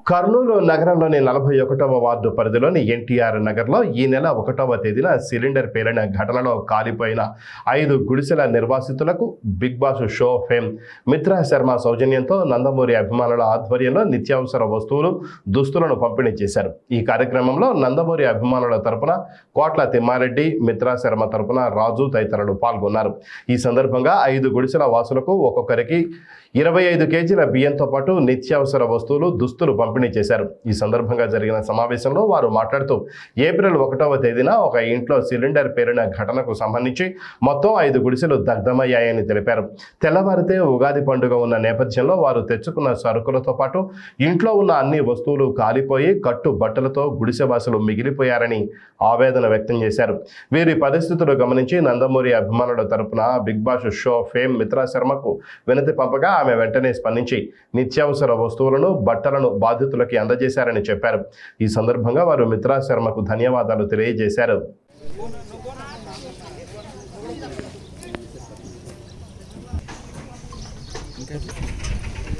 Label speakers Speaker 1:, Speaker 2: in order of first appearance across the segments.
Speaker 1: కర్నూలు నగరంలోని 41వ వార్డు పరిధిలోని ఎన్టీఆర్ నగర్లో ఈ నెల 1వ తేదీన సిలిండర్ పేలిన ఘటనలో కాలిపోయిన 5 గుడిసెల నిర్వాసితులకు Bigg Boss show fame Mitra Sharma సౌజన్యంతో నందమూరి అభిమానుల ఆధ్వర్యంలో నిత్యావసర వస్తువులు దుస్తులను పంపిణీ చేశారు. ఈ కార్యక్రమంలో నందమూరి అభిమానుల తరపున కోట్ల తిమ్మారెడ్డి, మిత్రా శర్మ తరపున రాజు తదితరులు పాల్గొన్నారు. ఈ సందర్భంగా 5 గుడిసెల వాసులకు ఒక్కొక్కరికి 25 కేజీల బియ్యంతో పాటు నిత్యావసర వస్తువులు, దుస్తులు పంపిణీ చేశారు. ఈ సందర్భంగా జరిగిన సమావేశంలో వారు మాట్లాడుతూ ఏప్రిల్ 1వ తేదీన ఒక ఇంట్లో సిలిండర్ పేరిన ఘటనకు సంబంధించి మొత్తం 5 గుడిసెలు దగ్ధమయ్యాయని తెలిపారు. తెల్లవారితే ఉగాది పండుగ ఉన్న నేపథ్యంలో వారు తెచ్చుకున్న సరుకులతో పాటు ఇంట్లో ఉన్న అన్ని వస్తువులు కాలిపోయి కట్టు బట్టలతో గుడిసెవాసులు మిగిలిపోయారని ఆవేదన వ్యక్తం చేశారు. వీరి పరిస్థితులు గమనించి నందమూరి అభిమానుల తరపున Bigg Boss show fame Mitra శర్మకు వినతి పంపగా ఆమె వెంటనే స్పందించి నిత్యావసర వస్తువులను, బట్టలను బాధితులకి అందజేశారని చెప్పారు. ఈ సందర్భంగా వారు మిత్రా శర్మకు ధన్యవాదాలు తెలియజేశారు.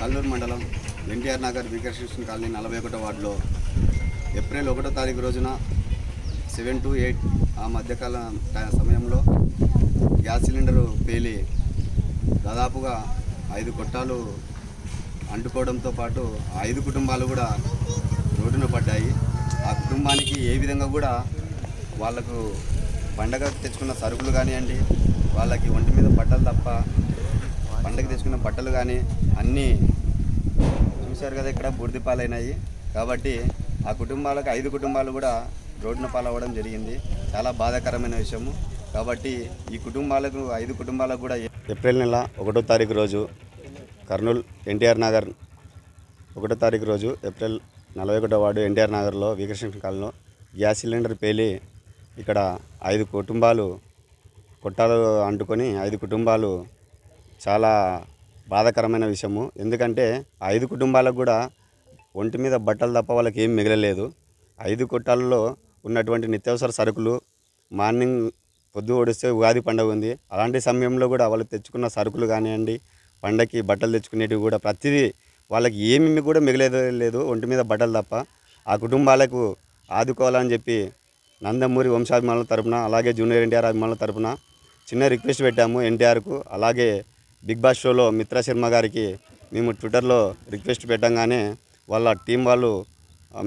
Speaker 2: కల్లూరు మండలం ఎన్టీఆర్ నగర్ వికర్షణ కాలనీ 41వ వార్డులో ఏప్రిల్ 1వ తారీఖు రోజున 7 to 8 ఆ మధ్యకాల సమయంలో గ్యాస్ సిలిండరు పేలి దాదాపుగా 5 కొట్టాలు అంటుకోవడంతో పాటు 5 కుటుంబాలు కూడా రోడ్డున పడ్డాయి. ఆ కుటుంబానికి ఏ విధంగా కూడా వాళ్ళకు పండగకు తెచ్చుకున్న సరుకులు కానివ్వండి, వాళ్ళకి ఒంటి మీద బట్టలు తప్ప పండగకి తెచ్చుకున్న బట్టలు కానీ అన్నీ చూశారు కదా, ఇక్కడ బూడిద పాలైనాయి. కాబట్టి ఆ కుటుంబాలకు 5 కుటుంబాలు కూడా రోడ్డున పాలవ్వడం జరిగింది. చాలా బాధాకరమైన విషయము. కాబట్టి ఈ కుటుంబాలకు 5 కుటుంబాలకు కూడా ఏప్రిల్ నెల 1వ తారీఖు రోజు కర్నూలు ఎన్టీఆర్ నగర్ 1వ తారీఖు రోజు ఏప్రిల్ 41వ వార్డు ఎన్టీఆర్ నగర్లో వికర్షణ కాలంలో గ్యాస్ సిలిండర్ పేలి ఇక్కడ 5 కుటుంబాలు కొట్టాలు అంటుకొని 5 కుటుంబాలు చాలా బాధాకరమైన విషయము. ఎందుకంటే 5 కుటుంబాలకు కూడా ఒంటి మీద బట్టలు తప్ప వాళ్ళకి ఏం మిగలలేదు. 5 కొట్టాలలో ఉన్నటువంటి నిత్యావసర సరుకులు మార్నింగ్ పొద్దు ఓడిస్తే ఉగాది పండుగ ఉంది. అలాంటి సమయంలో కూడా వాళ్ళు తెచ్చుకున్న సరుకులు కానివ్వండి, పండగకి బట్టలు తెచ్చుకునేటివి కూడా ప్రతిదీ వాళ్ళకి ఏమేమి కూడా మిగలేదు ఒంటి మీద బట్టలు తప్ప. ఆ కుటుంబాలకు ఆదుకోవాలని చెప్పి నందమూరి వంశాభిమానుల తరపున, అలాగే జూనియర్ ఎన్టీఆర్ అభిమానుల తరపున చిన్న రిక్వెస్ట్ పెట్టాము ఎన్టీఆర్కు. అలాగే బిగ్ బాస్ షోలో మిత్రా శర్మ గారికి మేము ట్విట్టర్లో రిక్వెస్ట్ పెట్టంగానే వాళ్ళ టీం వాళ్ళు,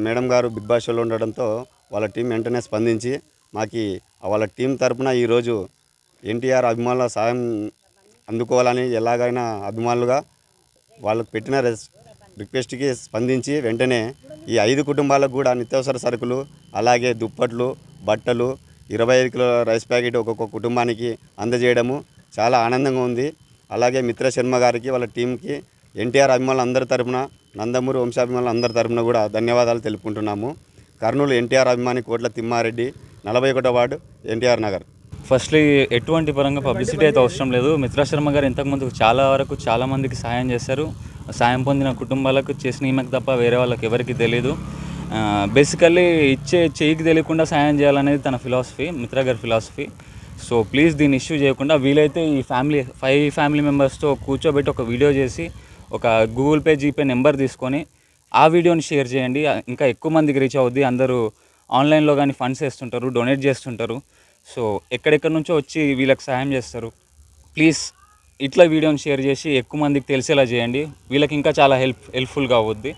Speaker 2: మేడం గారు బిగ్ బాస్ షోలో ఉండడంతో వాళ్ళ టీం వెంటనే స్పందించి మాకు వాళ్ళ టీం తరపున ఈరోజు ఎన్టీఆర్ అభిమానుల సాయం అందుకోవాలని ఎలాగైనా అభిమానులుగా వాళ్ళకు పెట్టిన రిక్వెస్ట్కి స్పందించి వెంటనే ఈ 5 కుటుంబాలకు కూడా నిత్యావసర సరుకులు, అలాగే దుప్పట్లు, బట్టలు, 25 కిలోల రైస్ ప్యాకెట్ ఒక్కొక్క కుటుంబానికి అందజేయడము చాలా ఆనందంగా ఉంది. అలాగే మిత్ర శర్మ గారికి, వాళ్ళ టీంకి, ఎన్టీఆర్ అభిమానులు అందరి తరపున, నందమూరి వంశాభిమానులు అందరి తరపున కూడా ధన్యవాదాలు తెలుపుకుంటున్నాము. కర్నూలు ఎన్టీఆర్ అభిమాని కోట్ల తిమ్మారెడ్డి, 41వ వార్డు ఎన్టీఆర్ నగర్.
Speaker 3: ఫస్ట్లీ ఎటువంటి పరంగా పబ్లిసిటీ అయితే అవసరం లేదు. మిత్రా శర్మ గారు ఇంతకుముందు చాలా మందికి సాయం చేశారు. సాయం పొందిన కుటుంబాలకు చేసిన ఈమెకు తప్ప వేరే వాళ్ళకి ఎవరికి తెలియదు. బేసికల్లీ ఇచ్చే చేయికి తెలియకుండా సాయం చేయాలనేది తన ఫిలాసఫీ, మిత్రా గారి ఫిలాసఫీ. సో ప్లీజ్ దీన్ని ఇష్యూ చేయకుండా వీలైతే ఈ 5 ఫ్యామిలీ మెంబర్స్తో కూర్చోబెట్టి ఒక వీడియో చేసి ఒక గూగుల్ పే, జీపే నెంబర్ తీసుకొని ఆ వీడియోని షేర్ చేయండి. ఇంకా ఎక్కువ మందికి రీచ్ అవుద్ది. అందరూ ఆన్లైన్లో కానీ ఫండ్స్ వేస్తుంటారు, డొనేట్ చేస్తుంటారు. సో ఎక్కడెక్కడి నుంచో వచ్చి వీళ్ళకి సాయం చేస్తారు. ప్లీజ్ ఇట్లా వీడియోని షేర్ చేసి ఎక్కువ మందికి తెలిసేలా చేయండి. వీళ్ళకి ఇంకా చాలా హెల్ప్ఫుల్గా అవుద్ది.